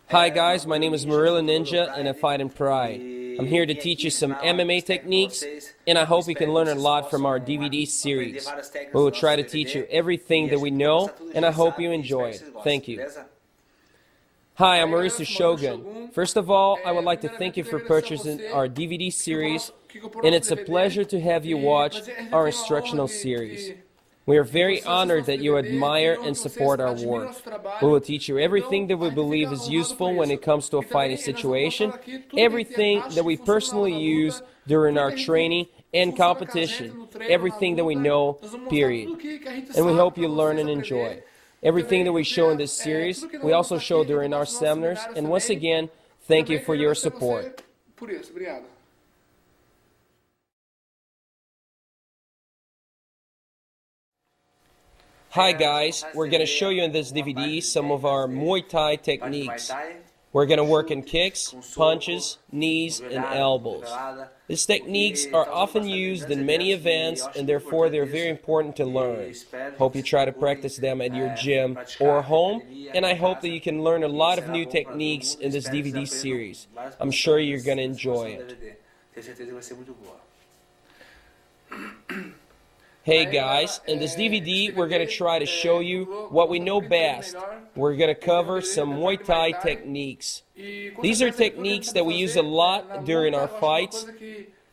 Hi guys, my name is Marilla Ninja and I fight in Pride. I'm here to teach you some MMA techniques and I hope you can learn a lot from our DVD series. We will try to teach you everything that we know and I hope you enjoy it. Thank you. Hi, I'm Mauricio Shogun. First of all, I would like to thank you for purchasing our DVD series and it's a pleasure to have you watch our instructional series. We are very honored that you admire and support our work. We will teach you everything that we believe is useful when it comes to a fighting situation, everything that we personally use during our training and competition, everything that we know, period. And we hope you learn and enjoy. Everything that we show in this series, we also show during our seminars, and once again, thank you for your support. Hi guys, we're going to show you in this DVD some of our Muay Thai techniques. We're going to work in kicks, punches, knees, and elbows. These techniques are often used in many events and therefore they're very important to learn. Hope you try to practice them at your gym or home, and I hope that you can learn a lot of new techniques in this DVD series. I'm sure you're going to enjoy it. Hey guys, in this DVD we're going to try to show you what we know best. We're going to cover some Muay Thai techniques. These are techniques that we use a lot during our fights,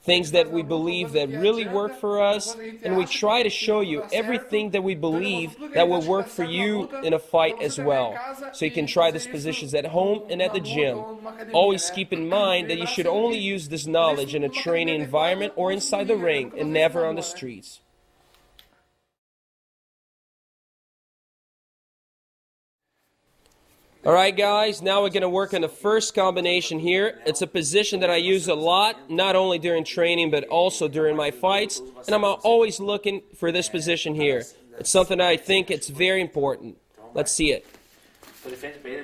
things that we believe that really work for us, and we try to show you everything that we believe that will work for you in a fight as well. So you can try these positions at home and at the gym. Always keep in mind that you should only use this knowledge in a training environment or inside the ring and never on the streets. Alright guys, now we're going to work on the first combination here. It's a position that I use a lot, not only during training but also during my fights. And I'm always looking for this position here. It's something that I think it's very important. Let's see it.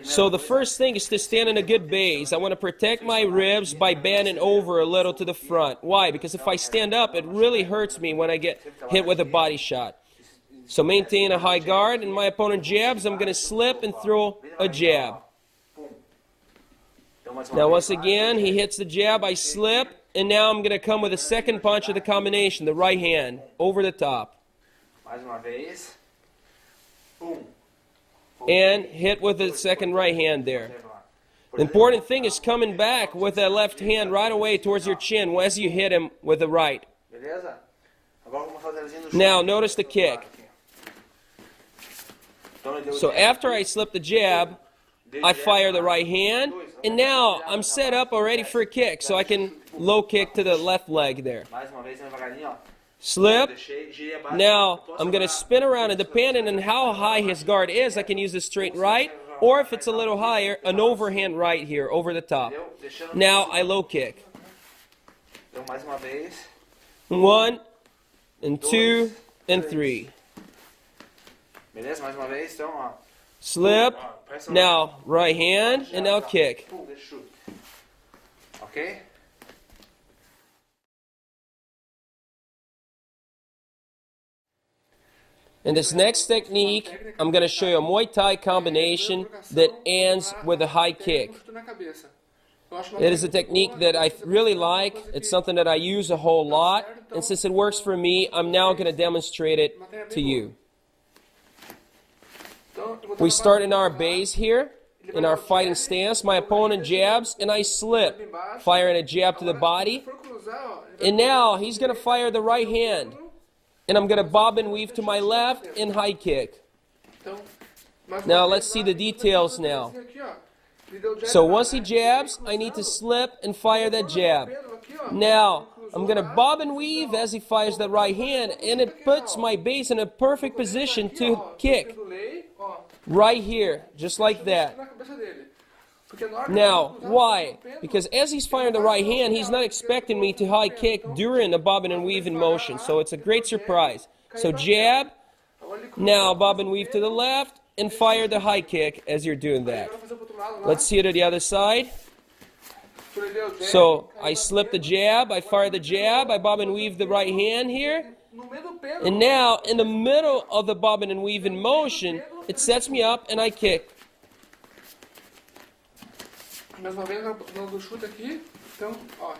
So the first thing is to stand in a good base. I want to protect my ribs by bending over a little to the front. Why? Because if I stand up, it really hurts me when I get hit with a body shot. So maintain a high guard, and my opponent jabs, I'm going to slip and throw a jab. Now once again, he hits the jab, I slip, and now I'm going to come with a second punch of the combination, the right hand, over the top. And hit with the second right hand there. The important thing is coming back with that left hand right away towards your chin as you hit him with the right. Now notice the kick. So after I slip the jab, I fire the right hand, and now I'm set up already for a kick, so I can low kick to the left leg there. Slip. Now I'm going to spin around, and depending on how high his guard is, I can use a straight right, or if it's a little higher, an overhand right here, over the top. Now I low kick. 1, and 2, and 3. Slip, now right hand, and now kick. In this next technique, I'm going to show you a Muay Thai combination that ends with a high kick. It is a technique that I really like. It's something that I use a whole lot, and since it works for me, I'm now going to demonstrate it to you. We start in our base here, in our fighting stance. My opponent jabs, and I slip, firing a jab to the body. And now he's going to fire the right hand. And I'm going to bob and weave to my left and high kick. Now let's see the details now. So once he jabs, I need to slip and fire that jab. Now I'm going to bob and weave as he fires the right hand, and it puts my base in a perfect position to kick. Right here, just like that. Now, why? Because as he's firing the right hand, he's not expecting me to high kick during the bobbing and weaving motion. So it's a great surprise. So jab, now bob and weave to the left, and fire the high kick as you're doing that. Let's see it at the other side. So I slip the jab, I fire the jab, I bob and weave the right hand here. And now, in the middle of the bobbing and weaving motion, it sets me up and I kick. Mais uma vez no chute aqui, então, ó.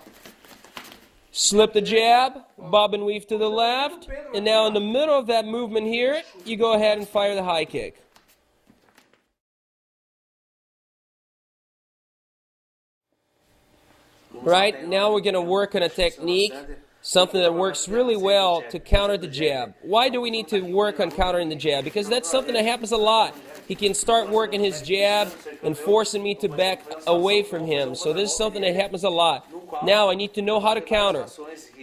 Slip the jab, bob and weave to the left, and now in the middle of that movement here, you go ahead and fire the high kick. Right, now we're going to work on a technique, something that works really well to counter the jab. Why do we need to work on countering the jab? Because that's something that happens a lot. He can start working his jab and forcing me to back away from him. So this is something that happens a lot. Now I need to know how to counter.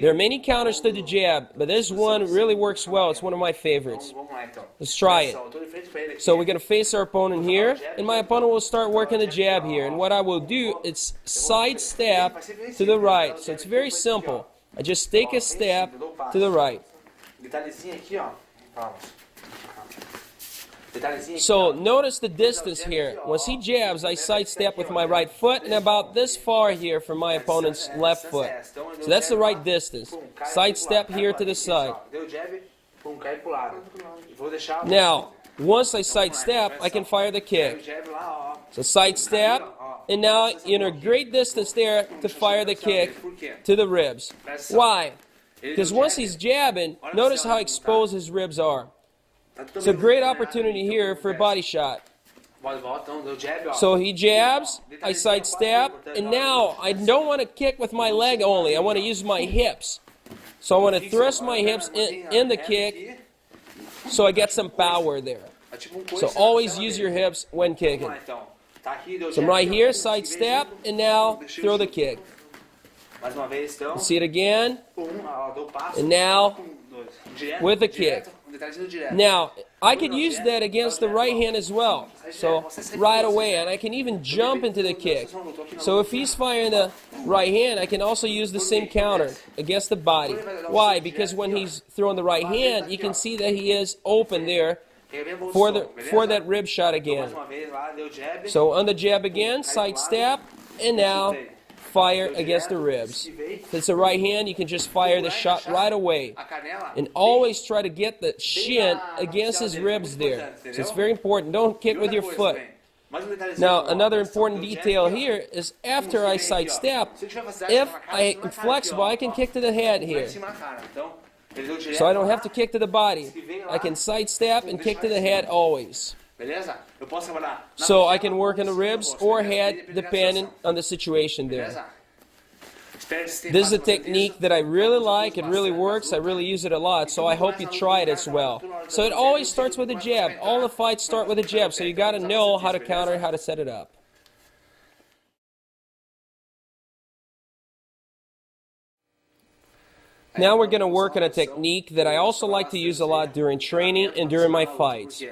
There are many counters to the jab, but this one really works well. It's one of my favorites. Let's try it. So we're going to face our opponent here, and my opponent will start working the jab here. And what I will do is sidestep to the right. So it's very simple. I just take a step to the right. So notice the distance here. Once he jabs, I sidestep with my right foot and about this far here from my opponent's left foot. So that's the right distance. Sidestep here to the side. Now, once I sidestep, I can fire the kick. So sidestep, and now in a great distance there to fire the kick to the ribs. Why? Because once he's jabbing, notice how exposed his ribs are. It's a great opportunity here for a body shot. So he jabs, I sidestep, and now I don't want to kick with my leg only. I want to use my hips. So I want to thrust my hips in the kick so I get some power there. So always use your hips when kicking. So I'm right here, sidestep, and now throw the kick. See it again, and now with the kick. Now, I could use that against the right hand as well. So, right away, and I can even jump into the kick. So if he's firing the right hand, I can also use the same counter against the body. Why? Because when he's throwing the right hand, you can see that he is open there for that rib shot again. So on the jab again, sidestep, and now fire against the ribs. If it's a right hand, you can just fire the shot right away. And always try to get the shin against his ribs there. So it's very important. Don't kick with your foot. Now, another important detail here is after I sidestep, if I am flexible, I can kick to the head here. So I don't have to kick to the body. I can sidestep and kick to the head always. So I can work on the ribs or head depending on the situation there. This is a technique that I really like. It really works. I really use it a lot. So I hope you try it as well. So it always starts with a jab. All the fights start with a jab. So you got to know how to counter and how to set it up. Now we're going to work on a technique that I also like to use a lot during training and during my fights.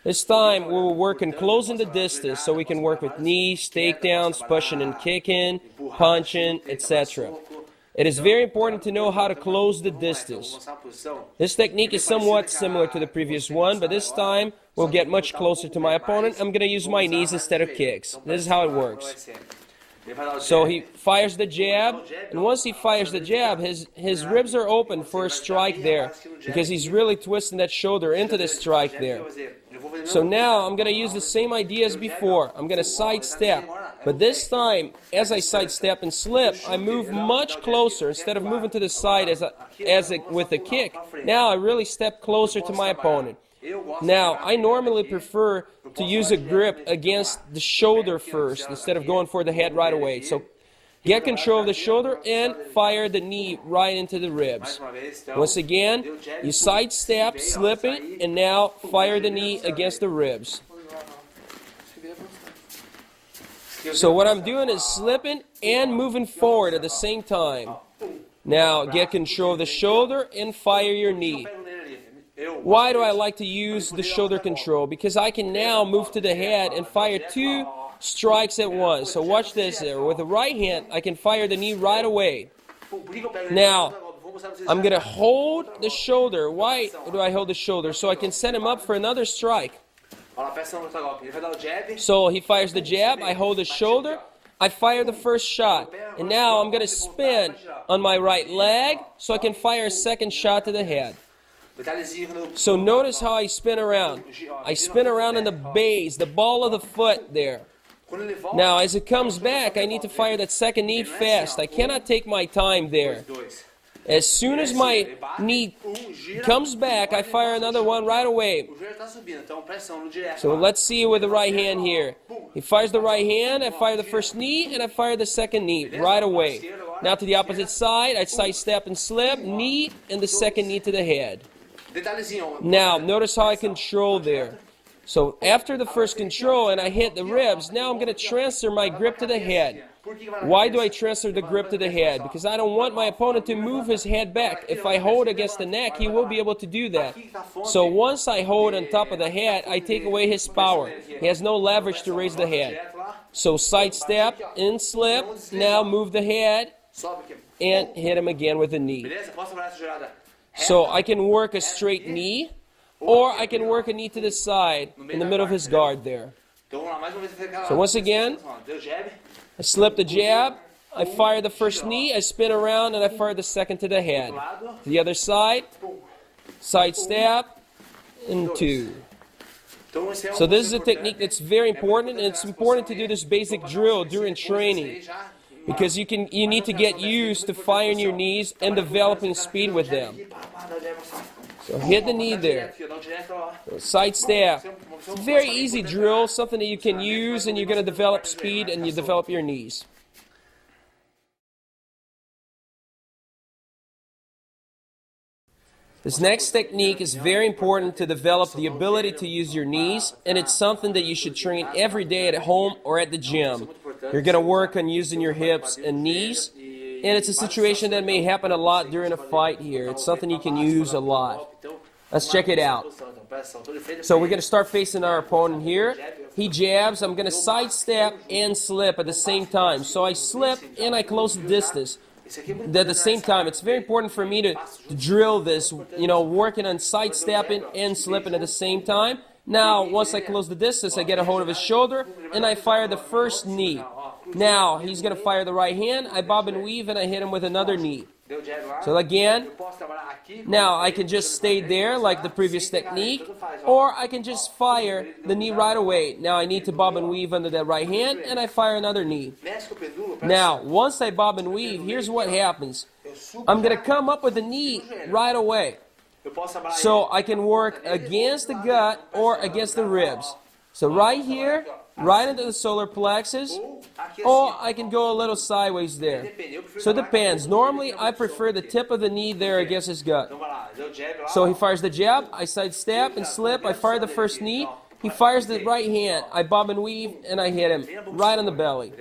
This time we will work on closing the distance so we can work with knees, takedowns, pushing and kicking, punching, etc. It is very important to know how to close the distance. This technique is somewhat similar to the previous one, but this time we'll get much closer to my opponent. I'm going to use my knees instead of kicks. This is how it works. So he fires the jab, and once he fires the jab, his ribs are open for a strike there, because he's really twisting that shoulder into the strike there. So now I'm going to use the same idea as before. I'm going to sidestep, but this time, as I sidestep and slip, I move much closer. Instead of moving to the side with a kick, now I really step closer to my opponent. Now, I normally prefer to use a grip against the shoulder first instead of going for the head right away. So get control of the shoulder and fire the knee right into the ribs. Once again, you sidestep, slipping, and now fire the knee against the ribs. So what I'm doing is slipping and moving forward at the same time. Now get control of the shoulder and fire your knee. Why do I like to use the shoulder control? Because I can now move to the head and fire two strikes at once. So watch this there. With the right hand, I can fire the knee right away. Now, I'm going to hold the shoulder. Why do I hold the shoulder? So I can set him up for another strike. So he fires the jab, I hold the shoulder, I fire the first shot. And now I'm going to spin on my right leg so I can fire a second shot to the head. So notice how I spin around. I spin around in the base, the ball of the foot there. Now, as it comes back, I need to fire that second knee fast. I cannot take my time there. As soon as my knee comes back, I fire another one right away. So let's see with the right hand here. He fires the right hand, I fire the first knee, and I fire the second knee right away. Now to the opposite side, I sidestep and slip, knee, and the second knee to the head. Now, notice how I control there. So after the first control and I hit the ribs, now I'm going to transfer my grip to the head. Why do I transfer the grip to the head? Because I don't want my opponent to move his head back. If I hold against the neck, he will be able to do that. So once I hold on top of the head, I take away his power. He has no leverage to raise the head. So sidestep and slip, now move the head and hit him again with the knee. So I can work a straight knee, or I can work a knee to the side in the middle of his guard there. So once again, I slip the jab, I fire the first knee, I spin around, and I fire the second to the head. To the other side, side stab, and two. So this is a technique that's very important, and it's important to do this basic drill during training. Because you need to get used to firing your knees and developing speed with them. So hit the knee there. So side stab. It's a very easy drill, something that you can use, and you're going to develop speed and you develop your knees. This next technique is very important to develop the ability to use your knees, and it's something that you should train every day at home or at the gym. You're going to work on using your hips and knees, and it's a situation that may happen a lot during a fight here. It's something you can use a lot. Let's check it out. So we're going to start facing our opponent here. He jabs. I'm going to sidestep and slip at the same time. So I slip and I close the distance at the same time. It's very important for me to drill this, working on sidestepping and slipping at the same time. Now, once I close the distance, I get a hold of his shoulder and I fire the first knee. Now, he's going to fire the right hand. I bob and weave and I hit him with another knee. So again, now I can just stay there like the previous technique, or I can just fire the knee right away. Now I need to bob and weave under that right hand, and I fire another knee. Now, once I bob and weave, here's what happens. I'm going to come up with the knee right away. So I can work against the gut or against the ribs. So right here, right into the solar plexus, or I can go a little sideways there. So it depends. Normally, I prefer the tip of the knee there against his gut. So he fires the jab, I sidestep and slip, I fire the first knee, he fires the right hand, I bob and weave, and I hit him right on the belly.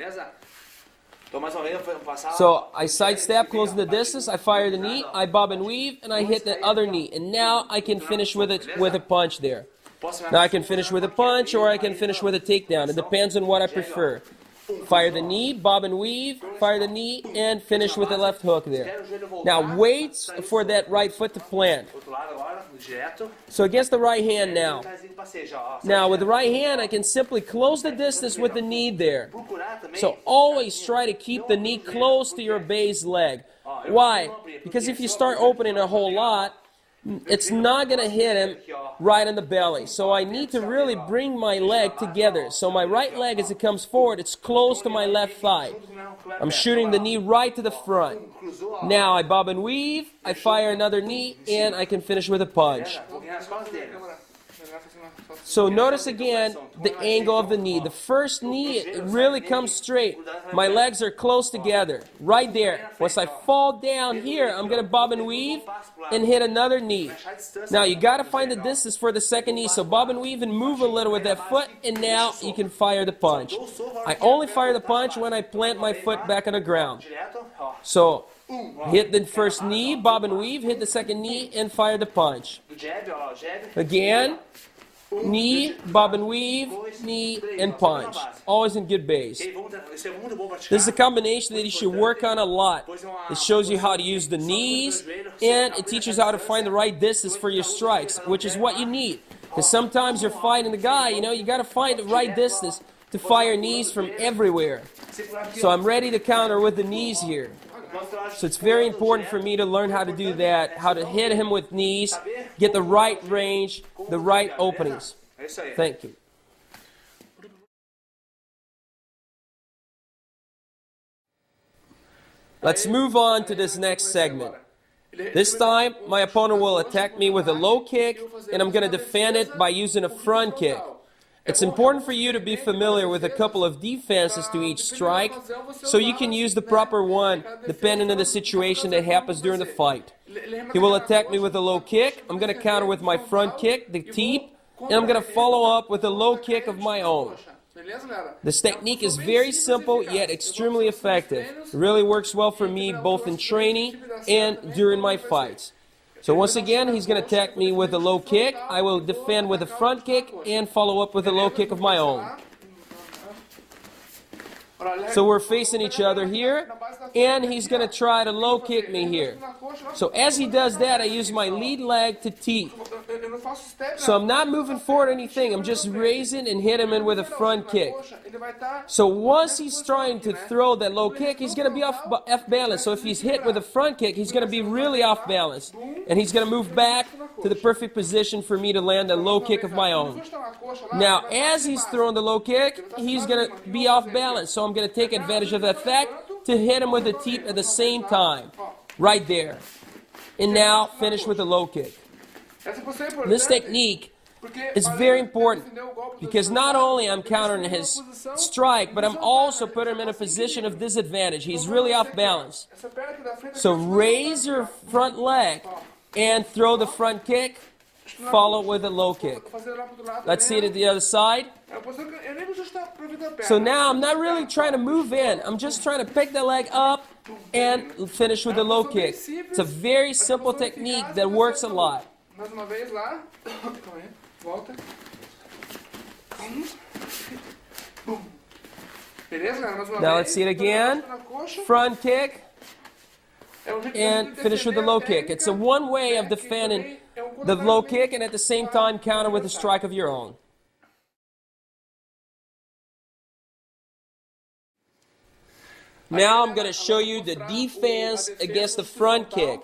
So I sidestep, closing the distance, I fire the knee, I bob and weave, and I hit the other knee. And now I can finish with a punch there. Now I can finish with a punch or I can finish with a takedown. It depends on what I prefer. Fire the knee, bob and weave, fire the knee, and finish with a left hook there. Now wait for that right foot to plant. So against the right hand now. Now with the right hand I can simply close the distance with the knee there. So always try to keep the knee close to your base leg. Why? Because if you start opening a whole lot, it's not going to hit him right in the belly. So I need to really bring my leg together. So my right leg, as it comes forward, it's close to my left thigh. I'm shooting the knee right to the front. Now I bob and weave, I fire another knee, and I can finish with a punch. So notice again the angle of the knee. The first knee, it really comes straight. My legs are close together, right there. Once I fall down here, I'm going to bob and weave and hit another knee. Now you got to find the distance for the second knee. So bob and weave and move a little with that foot, and now you can fire the punch. I only fire the punch when I plant my foot back on the ground. So hit the first knee, bob and weave, hit the second knee, and fire the punch. Again. Knee, bob and weave, knee, and punch. Always in good base. This is a combination that you should work on a lot. It shows you how to use the knees, and it teaches you how to find the right distance for your strikes, which is what you need. Because sometimes you're fighting the guy, you got to find the right distance to fire knees from everywhere. So I'm ready to counter with the knees here. So it's very important for me to learn how to do that, how to hit him with knees, get the right range, the right openings. Thank you. Let's move on to this next segment. This time, my opponent will attack me with a low kick, and I'm going to defend it by using a front kick. It's important for you to be familiar with a couple of defenses to each strike, so you can use the proper one depending on the situation that happens during the fight. He will attack me with a low kick, I'm going to counter with my front kick, the teep, and I'm going to follow up with a low kick of my own. This technique is very simple yet extremely effective. It really works well for me both in training and during my fights. So once again, he's going to attack me with a low kick. I will defend with a front kick and follow up with a low kick of my own. So we're facing each other here, and he's going to try to low kick me here. So as he does that, I use my lead leg to teep. So I'm not moving forward or anything, I'm just raising and hit him in with a front kick. So once he's trying to throw that low kick, he's going to be off balance. So if he's hit with a front kick, he's going to be really off balance. And he's going to move back to the perfect position for me to land a low kick of my own. Now, as he's throwing the low kick, he's going to be off balance. So I'm going to take advantage of that fact to hit him with a teep at the same time. Right there. And now finish with a low kick. This technique is very important because not only I'm countering his strike, but I'm also putting him in a position of disadvantage. He's really off balance. So raise your front leg and throw the front kick, follow with a low kick. Let's see it at the other side. So now I'm not really trying to move in. I'm just trying to pick the leg up and finish with a low kick. It's a very simple technique that works a lot. Mais uma vez lá. Volta. Beleza, galera? Mais uma vez. Now let's see it again. Front kick. And finish with the low kick. It's a one way of defending the low kick and at the same time counter with a strike of your own. Now I'm going to show you the defense against the front kick.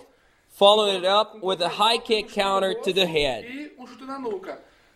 Following it up with a high kick counter to the head.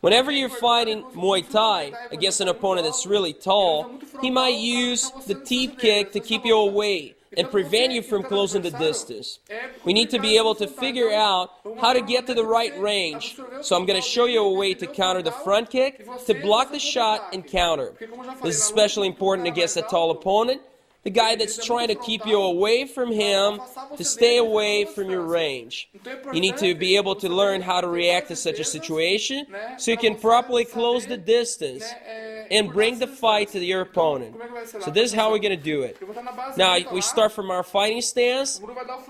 Whenever you're fighting Muay Thai against an opponent that's really tall, he might use the teep kick to keep you away and prevent you from closing the distance. We need to be able to figure out how to get to the right range. So I'm going to show you a way to counter the front kick, to block the shot and counter. This is especially important against a tall opponent. The guy that's trying to keep you away from him, to stay away from your range. You need to be able to learn how to react to such a situation so you can properly close the distance and bring the fight to your opponent. So this is how we're going to do it. Now we start from our fighting stance,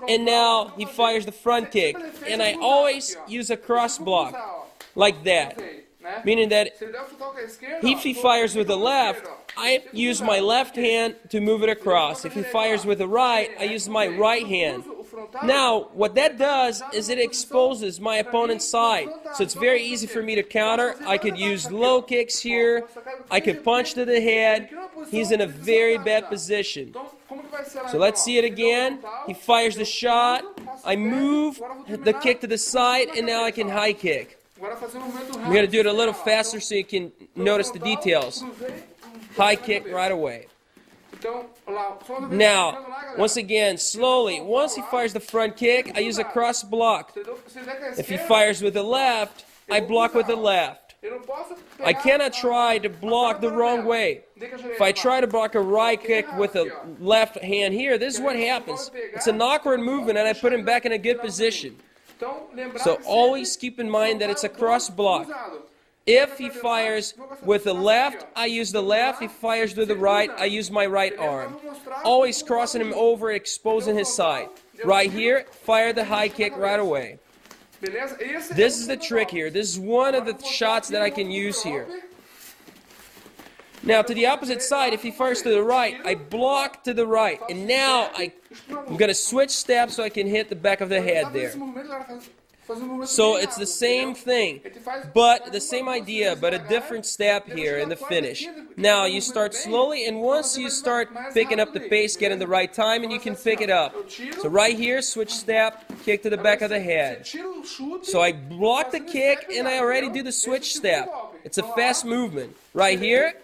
and now he fires the front kick. And I always use a cross block, like that. Meaning that if he fires with the left, I use my left hand to move it across. If he fires with the right, I use my right hand. Now, what that does is it exposes my opponent's side. So it's very easy for me to counter. I could use low kicks here. I could punch to the head. He's in a very bad position. So let's see it again. He fires the shot. I move the kick to the side, and now I can high kick. I'm going to do it a little faster so you can notice the details. High kick right away. Now, once again, slowly, once he fires the front kick, I use a cross block. If he fires with the left, I block with the left. I cannot try to block the wrong way. If I try to block a right kick with a left hand here, this is what happens. It's an awkward movement and I put him back in a good position. So always keep in mind that it's a cross block. If he fires with the left, I use the left. If he fires with the right, I use my right arm. Always crossing him over, exposing his side. Right here, fire the high kick right away. This is the trick here. This is one of the shots that I can use here. Now to the opposite side, if he fires to the right, I block to the right. And now I'm going to switch steps so I can hit the back of the head there. So it's the same thing, but the same idea, but a different step here in the finish. Now you start slowly, and once you start picking up the pace, get in the right time, and you can pick it up. So right here, switch step, kick to the back of the head. So I block the kick, and I already do the switch step. It's a fast movement. Right here,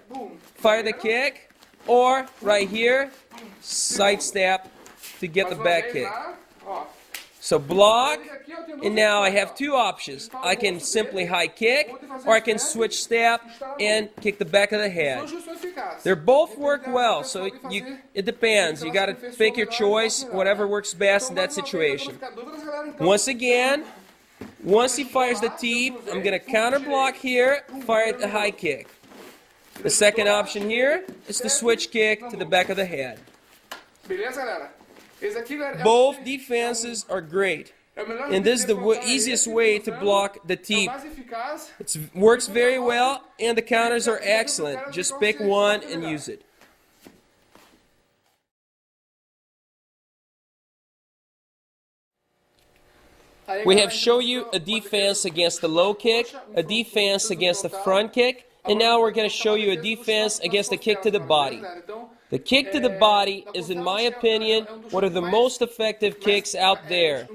fire the kick, or right here, side step to get the Mais uma back vez kick. lá, ó. So block, Aqui eu tenho duas and now I opções, have ó. two options. I can simply high kick, or I can switch step and kick the back of the head. São justos eficazes. They both Depende work da well, pessoa so de fazer it depends. You got to make your choice, whatever works best in that situation. Once again, once he fires the teep, I'm going to counter block here, fire the high kick. The second option here is the switch kick to the back of the head. Beleza, galera? Esse aqui, galera, é Both defenses are great. o melhor And this is the jeito de easiest colocar way esse to usando, block the é o teep. mais eficaz. It works very well, and the counters are excellent. Just pick one and use it. We have shown you a defense against the low kick, a defense against the front kick, and now we're going to show you a defense against the kick to the body. The kick to the body is, in my opinion, one of the most effective kicks out there.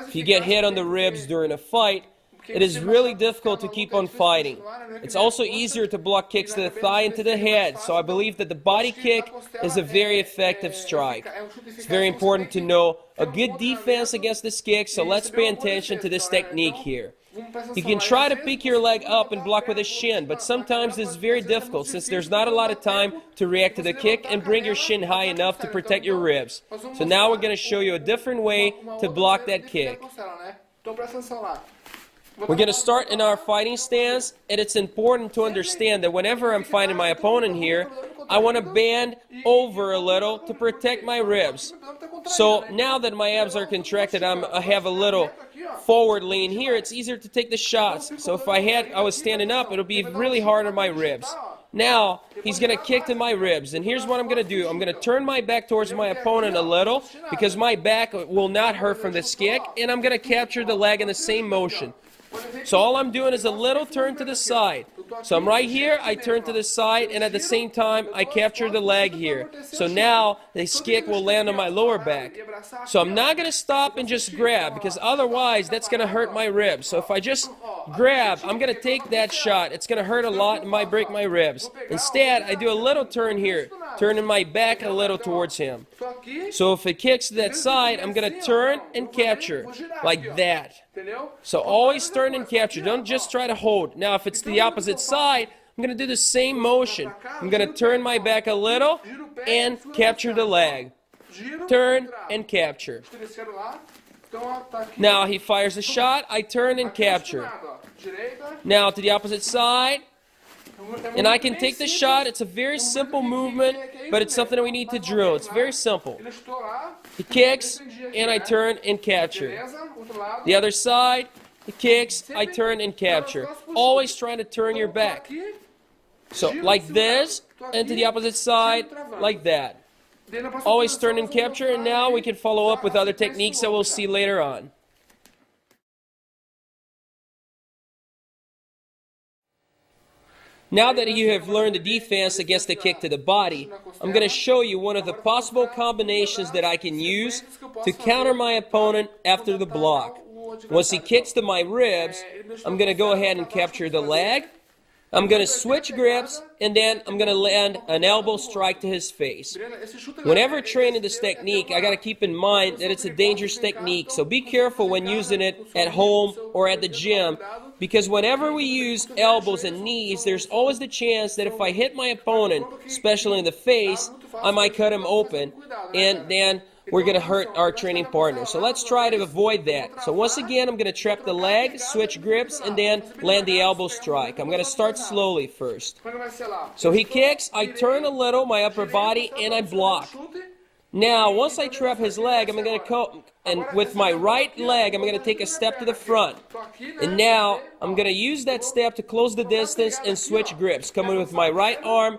If you get hit on the ribs during a fight, it is really difficult to keep on fighting. It's also easier to block kicks to the thigh and to the head, so I believe that the body kick is a very effective strike. It's very important to know a good defense against this kick, so let's pay attention to this technique here. You can try to pick your leg up and block with a shin, but sometimes it's very difficult since there's not a lot of time to react to the kick and bring your shin high enough to protect your ribs. So now we're going to show you a different way to block that kick. We're going to start in our fighting stance, and it's important to understand that whenever I'm fighting my opponent here, I want to bend over a little to protect my ribs. So now that my abs are contracted, I have a little forward lean here, it's easier to take the shots. So if I was standing up, it'll be really hard on my ribs. Now, he's going to kick to my ribs, and here's what I'm going to do. I'm going to turn my back towards my opponent a little, because my back will not hurt from this kick, and I'm going to capture the leg in the same motion. So all I'm doing is a little turn to the side. So I'm right here, I turn to the side, and at the same time, I capture the leg here. So now, this kick will land on my lower back. So I'm not going to stop and just grab, because otherwise, that's going to hurt my ribs. So if I just grab, I'm going to take that shot. It's going to hurt a lot and might break my ribs. Instead, I do a little turn here, turning my back a little towards him. So if it kicks to that side, I'm going to turn and capture, like that. So always turn and capture. Don't just try to hold. Now if it's the opposite side, I'm going to do the same motion. I'm going to turn my back a little and capture the leg. Turn and capture. Now he fires a shot, I turn and capture. Now to the opposite side, and I can take the shot. It's a very simple movement, but it's something that we need to drill. It's very simple. He kicks, and I turn and capture. The other side, he kicks, I turn and capture. Always trying to turn your back. So like this, and to the opposite side, like that. Always turn and capture, and now we can follow up with other techniques that we'll see later on. Now that you have learned the defense against the kick to the body, I'm going to show you one of the possible combinations that I can use to counter my opponent after the block. Once he kicks to my ribs, I'm going to go ahead and capture the leg. I'm going to switch grips, and then I'm going to land an elbow strike to his face. Whenever training this technique, I got to keep in mind that it's a dangerous technique, so be careful when using it at home or at the gym, because whenever we use elbows and knees, there's always the chance that if I hit my opponent, especially in the face, I might cut him open, and then we're going to hurt our training partner. So let's try to avoid that. So once again, I'm going to trap the leg, switch grips, and then land the elbow strike. I'm going to start slowly first. So he kicks, I turn a little, my upper body, and I block. Now, once I trap his leg, I'm going to go, and with my right leg, I'm going to take a step to the front. And now, I'm going to use that step to close the distance and switch grips, coming with my right arm,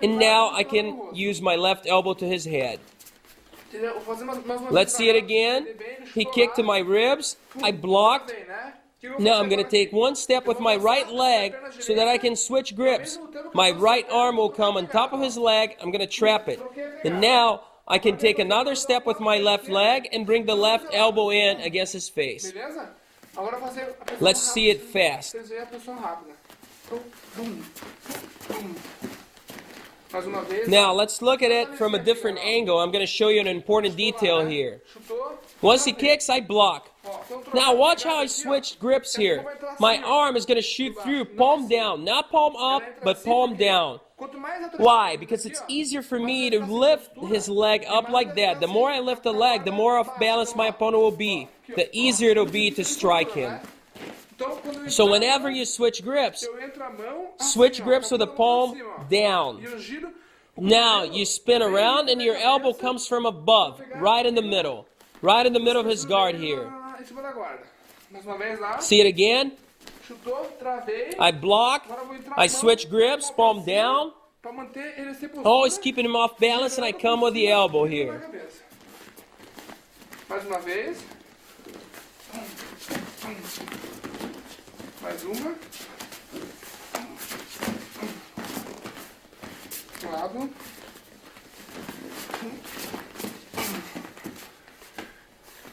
and now I can use my left elbow to his head. Let's see it again. He kicked to my ribs. I blocked. Now I'm going to take one step with my right leg so that I can switch grips. My right arm will come on top of his leg. I'm going to trap it. And now I can take another step with my left leg and bring the left elbow in against his face. Let's see it fast. Mais uma vez. Now, let's look at it from a different angle. I'm going to show you an important detail here. Chutou. Once he kicks, I block. Ó, tem um Now, trocado watch de how I aqui, ó. switched grips here. My arm is going to shoot through, palm down. Not palm up, but palm down. Quanto mais a Why? Because it's easier for me to lift his leg up like that. The more I lift the leg, the more off balance my opponent will be. The easier it will be to strike him. Então, quando eu So entro whenever a mão, you switch grips, eu entro a mão assim, switch ó, grips com a with the mão palm pra cima, ó. down. E eu giro. Now you spin around and your elbow comes from above, right in the middle. Right in the middle of his guard here. Em cima da guarda. Mais uma vez lá. See it again? Chutou, travei. I block, Agora eu vou entrar a I mão, switch grips, com a mão palm pra cima, down, pra manter ele sem postura. always keeping him off balance, and I come with the elbow Na here. cabeça. Mais uma vez. Mais uma. Lado.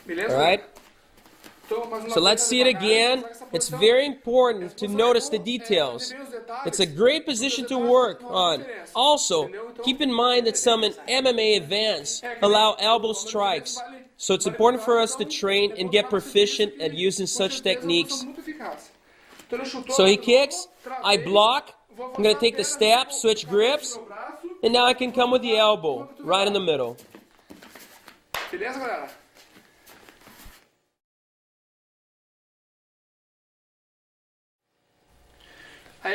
Beleza? All right? Então, mais uma So vez, let's see it devagar, again. essa It's posição. very important to notice the details. It's a great position to work on. Also, keep in mind that some in MMA events allow elbow strikes. So it's important for us to train and get proficient at using such techniques. So he kicks, I block, I'm going to take the step, switch grips, and now I can come with the elbow, right in the middle. Beleza, galera?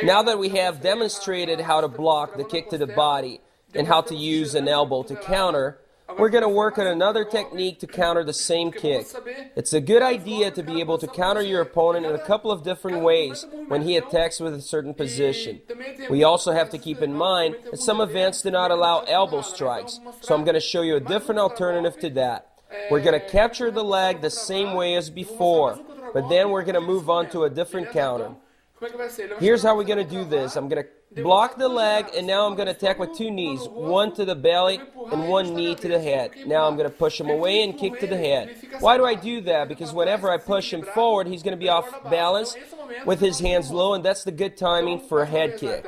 Now that we have demonstrated how to block the kick to the body and how to use an elbow to counter, we're going to work on another technique to counter the same kick. It's a good idea to be able to counter your opponent in a couple of different ways when he attacks with a certain position. We also have to keep in mind that some events do not allow elbow strikes, so I'm going to show you a different alternative to that. We're going to capture the leg the same way as before, but then we're going to move on to a different counter. Here's how we're going to do this. I'm going to block the leg, and now I'm going to attack with two knees, one to the belly and one knee to the head. Now I'm going to push him away and kick to the head. Why do I do that? Because whenever I push him forward, he's going to be off balance with his hands low, and that's the good timing for a head kick.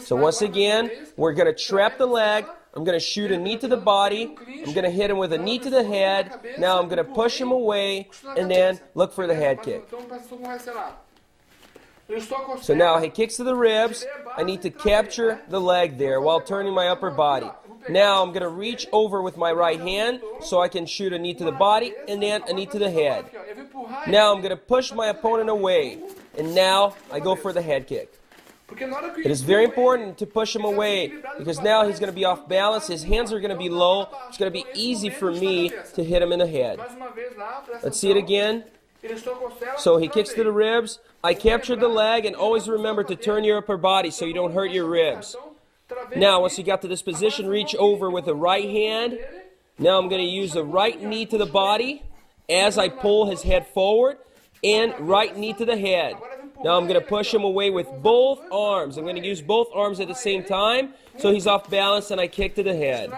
So once again, we're going to trap the leg. I'm going to shoot a knee to the body. I'm going to hit him with a knee to the head. Now I'm going to push him away, and then look for the head kick. So now he kicks to the ribs. I need to capture the leg there while turning my upper body. Now I'm going to reach over with my right hand so I can shoot a knee to the body and then a knee to the head. Now I'm going to push my opponent away. And now I go for the head kick. It is very important to push him away because now he's going to be off balance. His hands are going to be low. It's going to be easy for me to hit him in the head. Let's see it again. So he kicks to the ribs. I captured the leg, and always remember to turn your upper body so you don't hurt your ribs. Now, once you got to this position, reach over with the right hand. Now I'm going to use the right knee to the body as I pull his head forward, and right knee to the head. Now I'm going to push him away with both arms. I'm going to use both arms at the same time so he's off balance, and I kick to the head.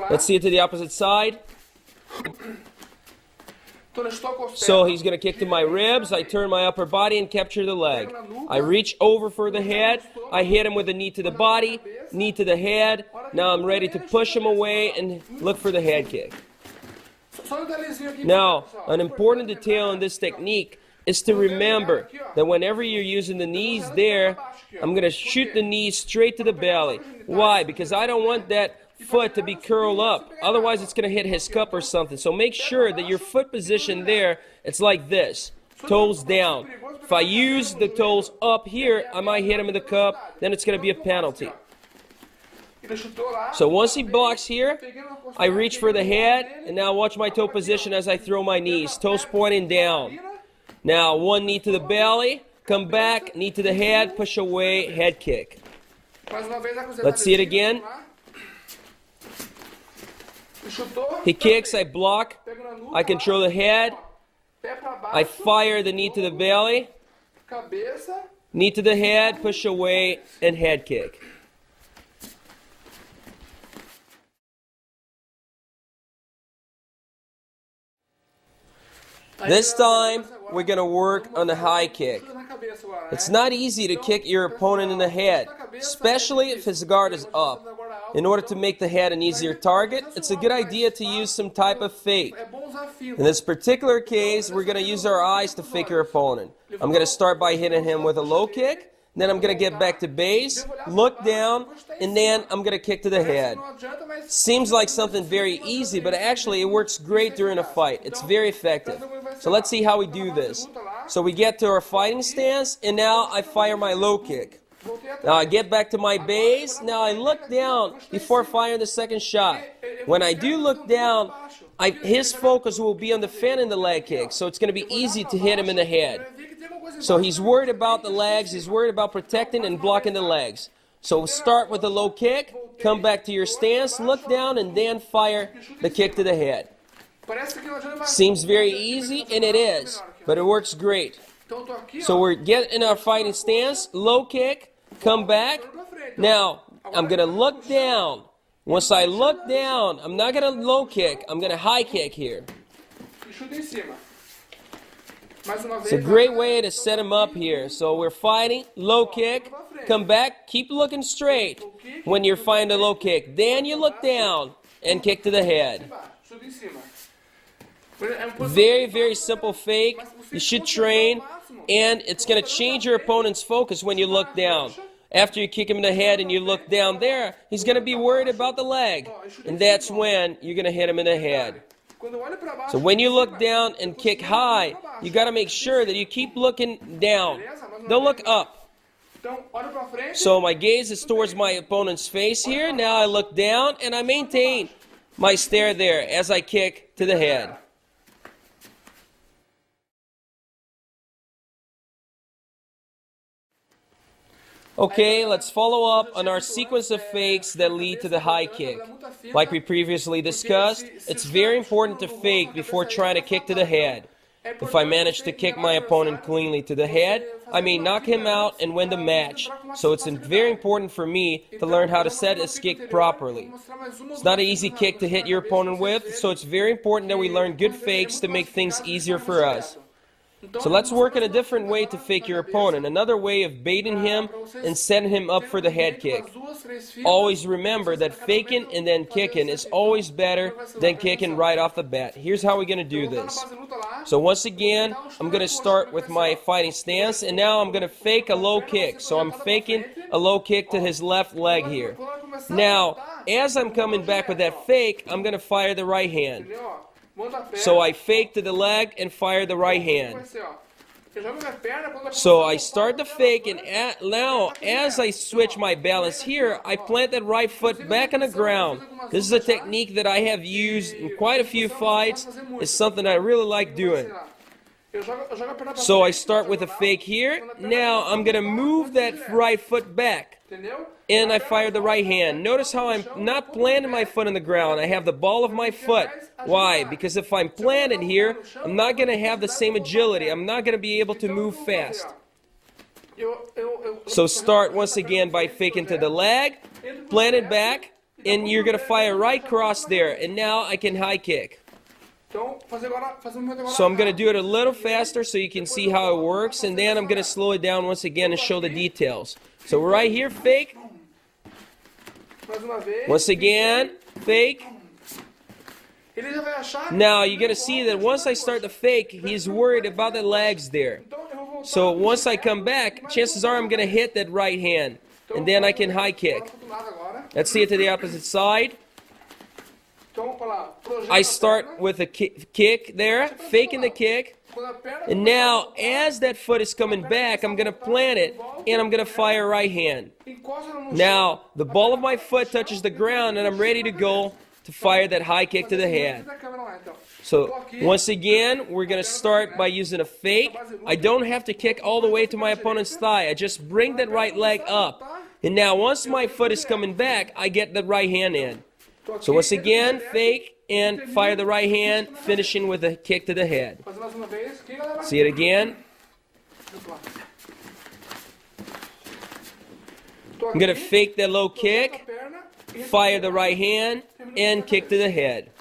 Let's see it to the opposite side. So he's going to kick to my ribs. I turn my upper body and capture the leg. I reach over for the head. I hit him with a knee to the body, knee to the head. Now I'm ready to push him away and look for the head kick. Now, an important detail in this technique is to remember that whenever you're using the knees there, I'm going to shoot the knees straight to the belly. Why? Because I don't want that foot to be curled up. Otherwise, it's going to hit his cup or something. So make sure that your foot position there, it's like this, toes down. If I use the toes up here, I might hit him in the cup. Then it's going to be a penalty. So once he blocks here, I reach for the head, and now watch my toe position as I throw my knees, toes pointing down. Now one knee to the belly, come back, knee to the head, push away, head kick. Let's see it again. He kicks, I block, I control the head, I fire the knee to the belly, knee to the head, push away, and head kick. This time, we're going to work on the high kick. It's not easy to kick your opponent in the head, especially if his guard is up. In order to make the head an easier target, it's a good idea to use some type of fake. In this particular case, we're going to use our eyes to fake your opponent. I'm going to start by hitting him with a low kick, then I'm going to get back to base, look down, and then I'm going to kick to the head. Seems like something very easy, but actually it works great during a fight. It's very effective. So let's see how we do this. So we get to our fighting stance, and now I fire my low kick. Now I get back to my base. Now I look down before firing the second shot. When I do look down, his focus will be on defending the leg kick, so it's going to be easy to hit him in the head. So he's worried about the legs, he's worried about protecting and blocking the legs. So start with the low kick, come back to your stance, look down, and then fire the kick to the head. Seems very easy, and it is, but it works great. So we're getting our fighting stance, low kick, come back. Now, I'm going to look down. Once I look down, I'm not going to low kick, I'm going to high kick here. It's a great way to set him up here. So we're fighting, low kick, come back, keep looking straight when you're fighting the low kick. Then you look down and kick to the head. Very, very simple fake. You should train, and it's going to change your opponent's focus when you look down. After you kick him in the head and you look down there, he's going to be worried about the leg. And that's when you're going to hit him in the head. So when you look down and kick high, you got to make sure that you keep looking down. Don't look up. So my gaze is towards my opponent's face here. Now I look down and I maintain my stare there as I kick to the head. Okay, let's follow up on our sequence of fakes that lead to the high kick. Like we previously discussed, it's very important to fake before trying to kick to the head. If I manage to kick my opponent cleanly to the head, I may knock him out and win the match. So it's very important for me to learn how to set his kick properly. It's not an easy kick to hit your opponent with, so it's very important that we learn good fakes to make things easier for us. So let's work in a different way to fake your opponent. Another way of baiting him and setting him up for the head kick. Always remember that faking and then kicking is always better than kicking right off the bat. Here's how we're going to do this. So once again, I'm going to start with my fighting stance, and now I'm going to fake a low kick. So I'm faking a low kick to his left leg here. Now, as I'm coming back with that fake, I'm going to fire the right hand. So I fake to the leg and fire the right hand. So I start the fake, and now as I switch my balance here, I plant that right foot back on the ground. This is a technique that I have used in quite a few fights. It's something I really like doing. So I start with a fake here. Now I'm going to move that right foot back, and I fire the right hand. Notice how I'm not planting my foot on the ground. I have the ball of my foot. Why? Because if I'm planted here, I'm not going to have the same agility. I'm not going to be able to move fast. So start once again by faking to the leg, plant it back, and you're going to fire right cross there. And now I can high kick. So I'm going to do it a little faster so you can see how it works, and then I'm going to slow it down once again and show the details. So right here, fake. Once again, fake. Now you're going to see that once I start the fake, he's worried about the legs there. So once I come back, chances are I'm going to hit that right hand, and then I can high kick. Let's see it to the opposite side. I start with a kick there, faking the kick, and now as that foot is coming back, I'm going to plant it, and I'm going to fire right hand. Now the ball of my foot touches the ground, and I'm ready to go to fire that high kick to the head. So once again, we're going to start by using a fake. I don't have to kick all the way to my opponent's thigh. I just bring that right leg up. And now once my foot is coming back, I get the right hand in. So once again, fake and fire the right hand, finishing with a kick to the head. See it again. I'm going to fake that low kick, fire the right hand, and kick to the head.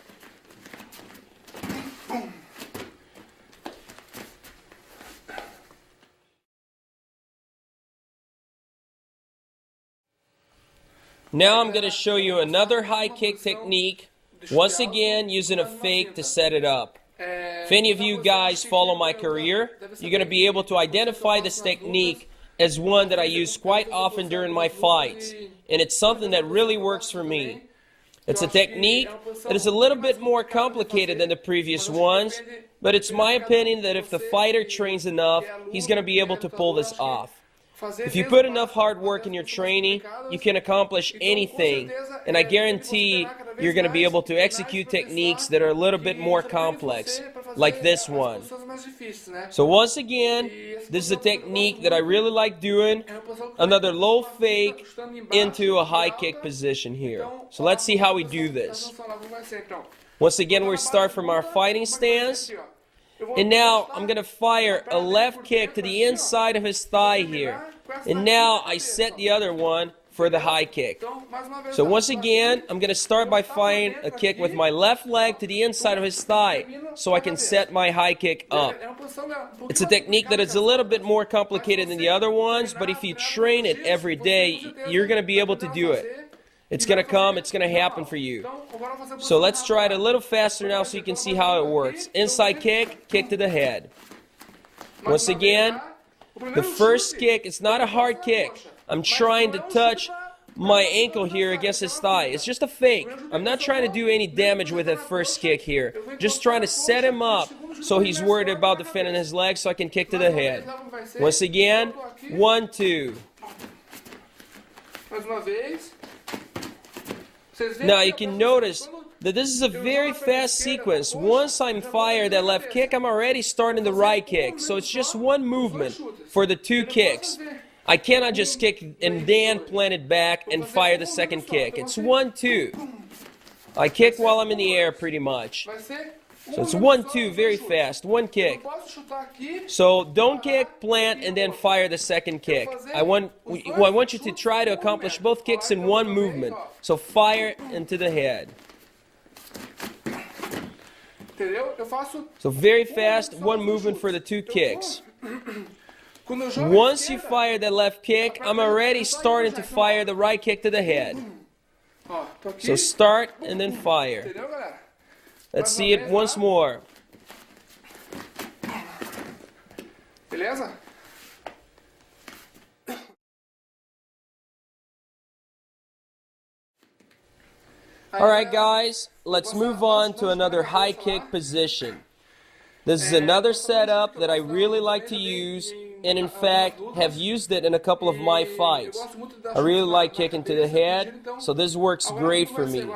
Now I'm going to show you another high kick technique, once again using a fake to set it up. If any of you guys follow my career, you're going to be able to identify this technique as one that I use quite often during my fights, and it's something that really works for me. It's a technique that is a little bit more complicated than the previous ones, but it's my opinion that if the fighter trains enough, he's going to be able to pull this off. If you put enough hard work in your training, you can accomplish anything, and I guarantee you're going to be able to execute techniques that are a little bit more complex, like this one. So once again, this is a technique that I really like doing, another low fake into a high kick position here. So let's see how we do this. Once again, we start from our fighting stance. And now I'm going to fire a left kick to the inside of his thigh here. And now I set the other one for the high kick. So once again, I'm going to start by firing a kick with my left leg to the inside of his thigh so I can set my high kick up. It's a technique that is a little bit more complicated than the other ones, but if you train it every day, you're going to be able to do it. It's going to come, it's going to happen for you. So let's try it a little faster now so you can see how it works. Inside kick, kick to the head. Once again, the first kick, it's not a hard kick. I'm trying to touch my ankle here against his thigh. It's just a fake. I'm not trying to do any damage with that first kick here. Just trying to set him up so he's worried about defending his legs so I can kick to the head. Once again, 1, 2. Now you can notice that this is a very fast sequence. Once I'm fired that left kick, I'm already starting the right kick. So it's just one movement for the two kicks. I cannot just kick and then plant it back and fire the second kick. It's 1, 2. I kick while I'm in the air pretty much. So it's 1, 2, very fast, one kick. So don't kick, plant, and then fire the second kick. I want you to try to accomplish both kicks in one movement. So fire into the head. So very fast, one movement for the two kicks. Once you fire the left kick, I'm already starting to fire the right kick to the head. So start and then fire. Let's see it once more. Beleza? Alright guys, let's move on to another high kick position. This is another setup that I really like to use, and in fact have used it in a couple of my fights. I really like kicking to the head, so this works great for me.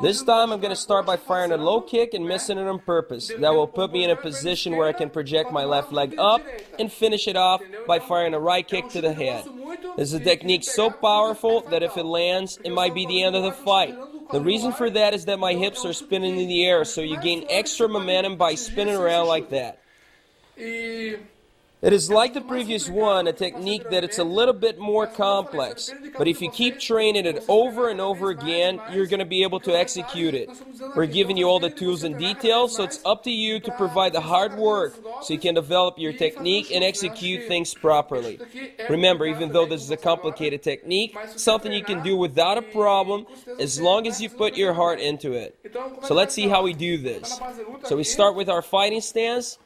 This time I'm going to start by firing a low kick and missing it on purpose. That will put me in a position where I can project my left leg up and finish it off by firing a right kick to the head. This is a technique so powerful that if it lands, it might be the end of the fight. The reason for that is that my hips are spinning in the air, so you gain extra momentum by spinning around like that. It is like the previous one, a technique that it's a little bit more complex, but if you keep training it over and over again, you're going to be able to execute it. We're giving you all the tools and details, so it's up to you to provide the hard work so you can develop your technique and execute things properly. Remember, even though this is a complicated technique, it's something you can do without a problem as long as you put your heart into it. So let's see how we do this. So we start with our fighting stance.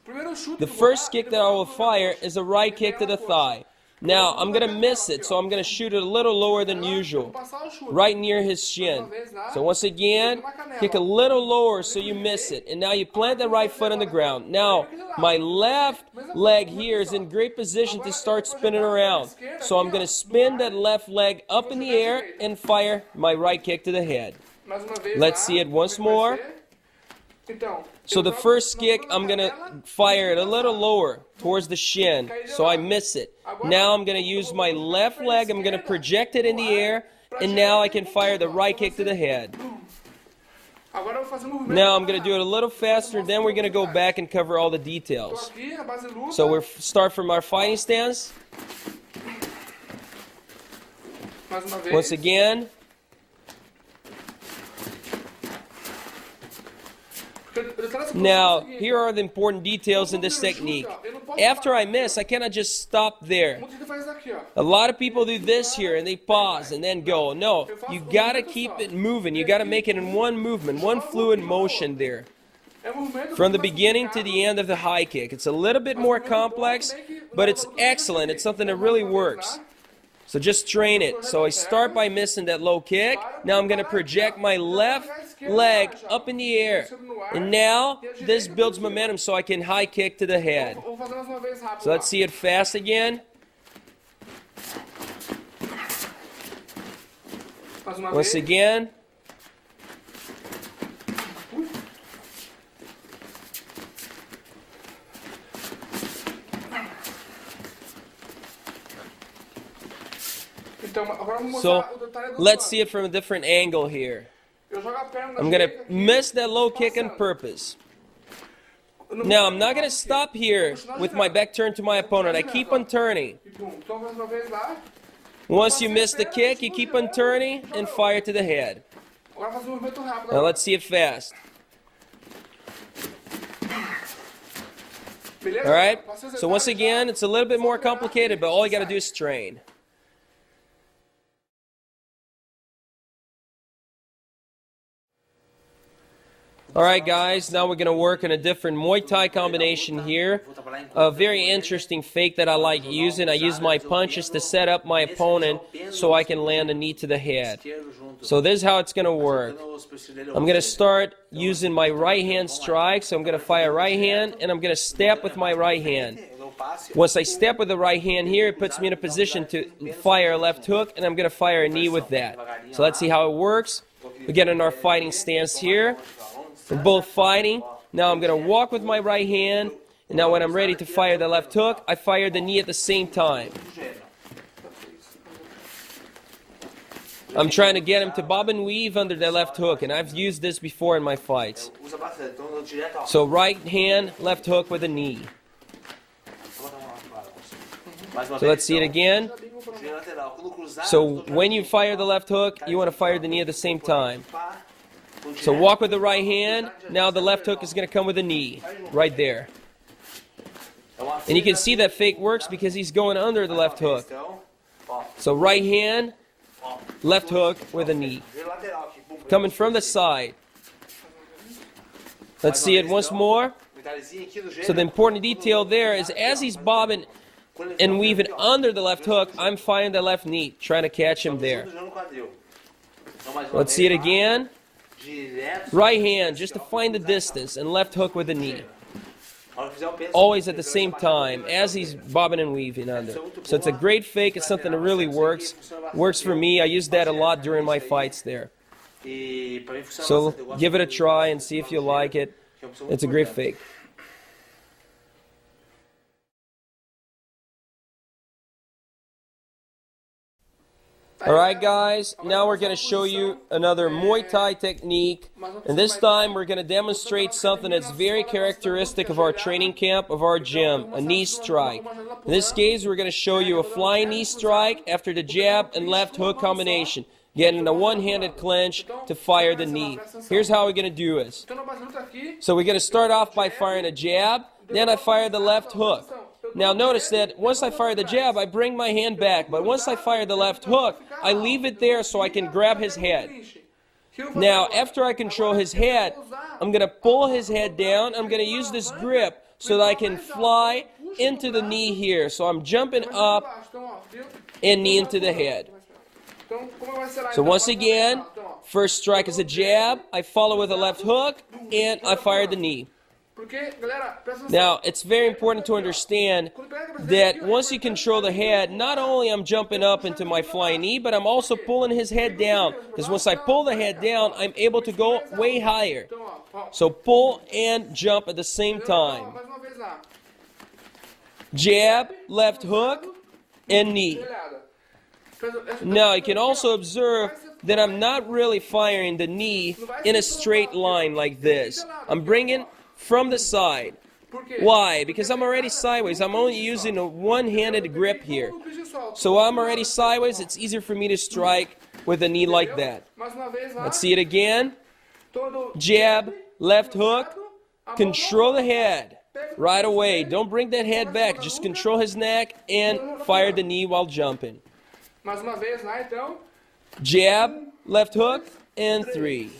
The first kick that I will fire is a right kick to the thigh. Now I'm going to miss it, so I'm going to shoot it a little lower than usual, right near his shin. So once again, kick a little lower so you miss it. And now you plant the right foot on the ground. Now my left leg here is in great position to start spinning around. So I'm going to spin that left leg up in the air and fire my right kick to the head. Let's see it once more. So the first kick, I'm going to fire it a little lower towards the shin, so I miss it. Now I'm going to use my left leg, I'm going to project it in the air, and now I can fire the right kick to the head. Now I'm going to do it a little faster, then we're going to go back and cover all the details. So we'll start from our fighting stance. Once again. Now, here are the important details in this technique. after I miss, I cannot just stop there. Muita gente faz isso aqui, ó. A lot of people do this here and they pause and then go. No, you gotta keep it moving. You gotta make it in one movement, one fluid motion there. É movimento From the beginning to the end of the high kick. It's a little bit more complex, but it's excellent. It's something that really works. So just train it. So I start by missing that low kick. Now I'm going to project my left leg up in the air. And now this builds momentum so I can high kick to the head. Vou fazer mais uma vez rápido. So let's see it fast again. Faz uma Once vez. again. Então, agora vamos So mostrar o detalhe do let's lado. see it from a different angle here. Eu jogo a perna I'm going to direita aqui, miss that low kick on purpose. Now I'm not going to stop here with my back turned to my opponent. I keep on turning. E pum. Então, mais uma vez lá. Once you miss the kick, you keep on turning and fire to the head. Agora faz um movimento rápido. Now let's see it fast. Beleza? Alright? Passei os So once detalhes again, já. it's a little bit more complicated, but all you gotta do is train. Alright guys, now we're gonna work on a different Muay Thai combination here. A very interesting fake that I like using. I use my punches to set up my opponent so I can land a knee to the head. So this is how it's gonna work. I'm gonna start using my right hand strike, so I'm gonna fire right hand and I'm gonna step with my right hand. Once I step with the right hand here, it puts me in a position to fire a left hook and I'm gonna fire a knee with that. So let's see how it works. We get in our fighting stance here. We're both fighting. Now I'm going to walk with my right hand. And now when I'm ready to fire the left hook, I fire the knee at the same time. I'm trying to get him to bob and weave under the left hook. And I've used this before in my fights. So right hand, left hook with a knee. So let's see it again. So when you fire the left hook, you want to fire the knee at the same time. So walk with the right hand. Now the left hook is going to come with a knee. Right there. And you can see that fake works because he's going under the left hook. So right hand, left hook with a knee. Coming from the side. Let's see it once more. So the important detail there is as he's bobbing and weaving under the left hook, I'm firing the left knee, trying to catch him there. Let's see it again. Right hand, just to find the distance, and left hook with the knee. Always at the same time, as he's bobbing and weaving under. So it's a great fake, it's something that really works. Works for me, I use that a lot during my fights there. So give it a try and see if you like it. It's a great fake. Alright guys, now we're going to show you another Muay Thai technique, and this time we're going to demonstrate something that's very characteristic of our training camp, of our gym, a knee strike. In this case, we're going to show you a flying knee strike after the jab and left hook combination, getting a one-handed clinch to fire the knee. Here's how we're going to do this. So we're going to start off by firing a jab, then I fire the left hook. Now notice that once I fire the jab, I bring my hand back, but once I fire the left hook, I leave it there so I can grab his head. Now, after I control his head, I'm going to pull his head down. I'm going to use this grip so that I can fly into the knee here. So I'm jumping up and knee into the head. So once again, first strike is a jab, I follow with a left hook, and I fire the knee. Now, it's very important to understand that once you control the head, not only I'm jumping up into my flying knee, but I'm also pulling his head down. Because once I pull the head down, I'm able to go way higher. So pull and jump at the same time. Jab, left hook, and knee. Now, you can also observe that I'm not really firing the knee in a straight line like this. I'm bringing from the side. Why? Because I'm already sideways. I'm only using a one-handed grip here. So I'm already sideways. It's easier for me to strike with a knee like that. Let's see it again. Jab, left hook, control the head. right away. Don't bring that head back. Just control his neck and fire the knee while jumping. Mais uma vez lá, então. Jab, left hook, and 3.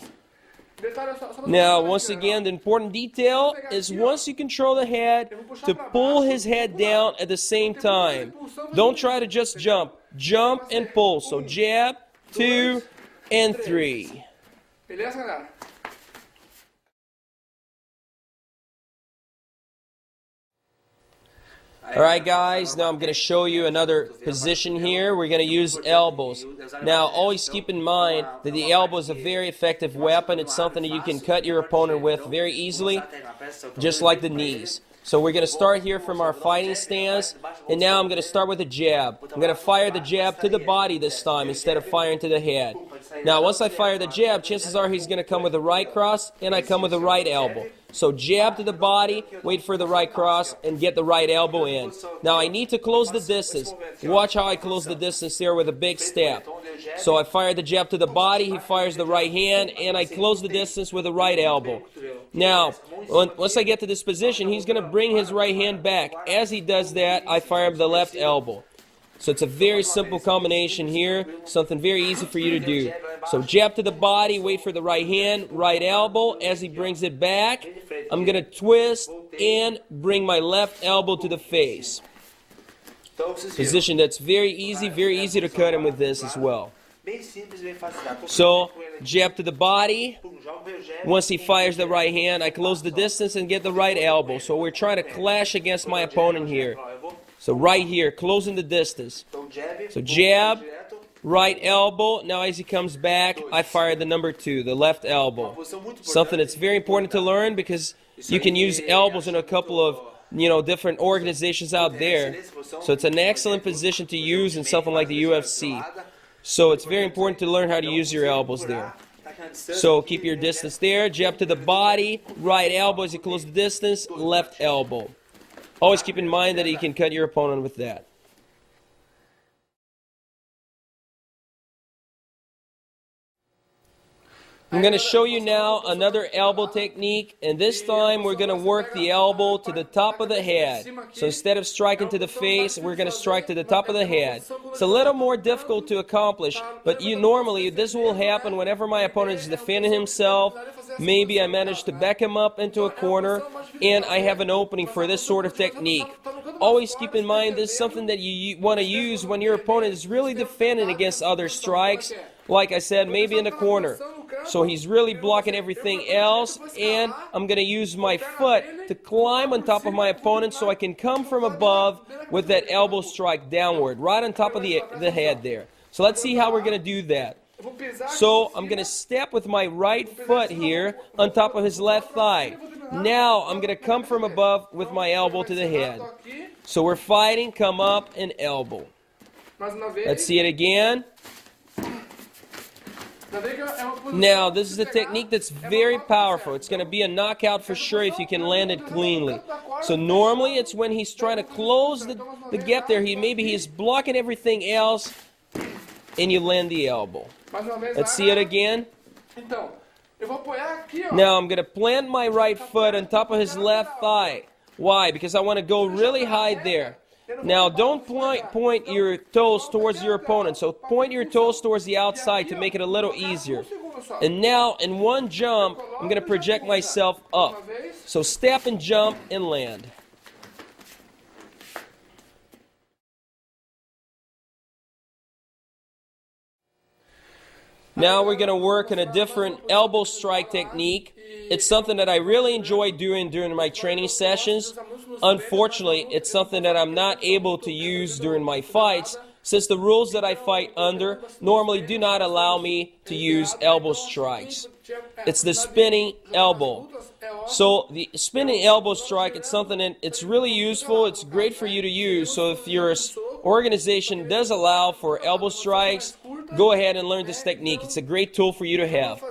Detalhe, só pra Now, você once ver, again, the important detail is once you control the head, to pull his head down at the same time. Don't try to just jump. Jump and pull. So jab, 2, and 3. Beleza, galera? Alright guys, now I'm going to show you another position here. We're going to use elbows. Now always keep in mind that the elbow is a very effective weapon. It's something that you can cut your opponent with very easily, just like the knees. So we're going to start here from our fighting stance, and now I'm going to start with a jab. I'm going to fire the jab to the body this time instead of firing to the head. Now once I fire the jab, chances are he's going to come with a right cross, and I come with a right elbow. So jab to the body, wait for the right cross, and get the right elbow in. Now I need to close the distance. Watch how I close the distance there with a big step. So I fire the jab to the body, he fires the right hand, and I close the distance with the right elbow. Now, once I get to this position, he's going to bring his right hand back. As he does that, I fire the left elbow. So it's a very simple combination here, something very easy for you to do. So jab to the body, wait for the right hand, right elbow. As he brings it back, I'm going to twist and bring my left elbow to the face. Position that's very easy to cut him with this as well. So jab to the body. Once he fires the right hand, I close the distance and get the right elbow. So we're trying to clash against my opponent here. So right here, closing the distance. So jab, right elbow. Now as he comes back, I fire the number 2, the left elbow. Something that's very important to learn because you can use elbows in a couple of different organizations out there. So it's an excellent position to use in something like the UFC. So it's very important to learn how to use your elbows there. So keep your distance there. Jab to the body, right elbow as you close the distance, left elbow. Always keep in mind that you can cut your opponent with that. I'm going to show you now another elbow technique, and this time we're going to work the elbow to the top of the head. So instead of striking to the face, we're going to strike to the top of the head. It's a little more difficult to accomplish, but normally this will happen whenever my opponent is defending himself. Maybe I manage to back him up into a corner, and I have an opening for this sort of technique. Always keep in mind this is something that you want to use when your opponent is really defending against other strikes. Like I said, maybe in the corner. So he's really blocking everything else, and I'm going to use my foot to climb on top of my opponent so I can come from above with that elbow strike downward, right on top of the head there. So let's see how we're going to do that. So I'm going to step with my right foot here on top of his left thigh. Now I'm going to come from above with my elbow to the head. So we're fighting, come up, and elbow. Let's see it again. Now, this is a technique that's very powerful. It's going to be a knockout for sure if you can land it cleanly. So normally it's when he's trying to close the gap there. Maybe he's blocking everything else, and you land the elbow. Let's see it again. Now I'm going to plant my right foot on top of his left thigh. Why? Because I want to go really high there. Now, don't point your toes towards your opponent. So point your toes towards the outside to make it a little easier. And now, in one jump, I'm going to project myself up. So step and jump and land. Now we're going to work on a different elbow strike technique. It's something that I really enjoy doing during my training sessions. Unfortunately, it's something that I'm not able to use during my fights, since the rules that I fight under normally do not allow me to use elbow strikes. It's the spinning elbow. So the spinning elbow strike, it's something that it's really useful. It's great for you to use. So if your organization does allow for elbow strikes, go ahead and learn this technique. It's a great tool for you to have.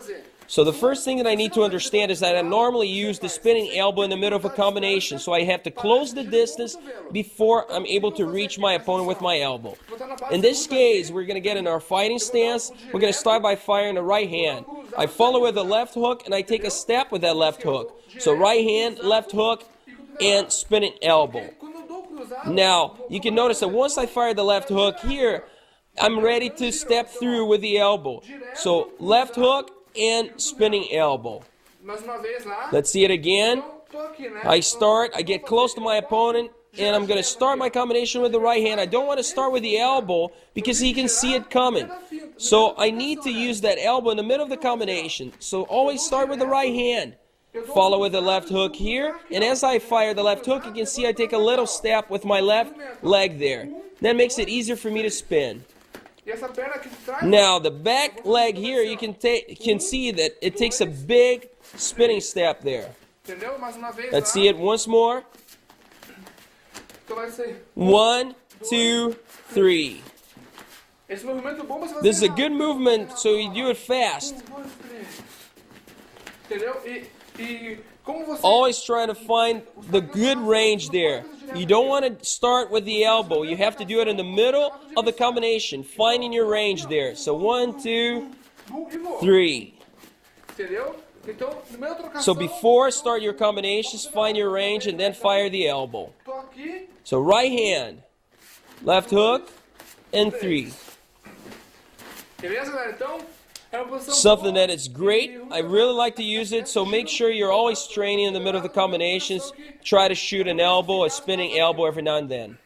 So the first thing that I need to understand is that I normally use the spinning elbow in the middle of a combination. So I have to close the distance before I'm able to reach my opponent with my elbow. In this case, we're going to get in our fighting stance. We're going to start by firing the right hand. I follow with the left hook, and I take a step with that left hook. So right hand, left hook, and spinning elbow. Quando eu dou cruzado, Now, you can notice that once I fire the left hook here, I'm ready to step through with the elbow. So, left hook and spinning elbow. mais uma vez lá. Let's see it again. Então, tô aqui, né? I start, I get close to my opponent, and I'm going to start my combination with the right hand. I don't want to start with the elbow because he can see it coming. So I need to use that elbow in the middle of the combination. So always start with the right hand. Follow with the left hook here. And as I fire the left hook, you can see I take a little step with my left leg there. That makes it easier for me to spin. E essa perna aqui de trás, Now the back leg here, you can see that it takes a big spinning step there. entendeu? Mais uma vez Let's lá. see it once more. Então vai ser. 1, 2, 3. Esse movimento bom você vai This is a fazer good movement, so you do it fast. 1, 2, 3. Entendeu? E como você. Always trying to find the good range there. You don't want to start with the elbow. You have to do it in the middle of the combination, finding your range there. So 1, 2, 3. Entendeu? Então, no meio da trocação, So before start your combinations, find your range and then fire the elbow. tô aqui. So right hand, left hook, and 3. Beleza, galera? Então, é uma posição Something boa. that is great. I really like to use it, so make sure you're always training in the middle of the combinations. Try to shoot an elbow, a spinning elbow every now and then.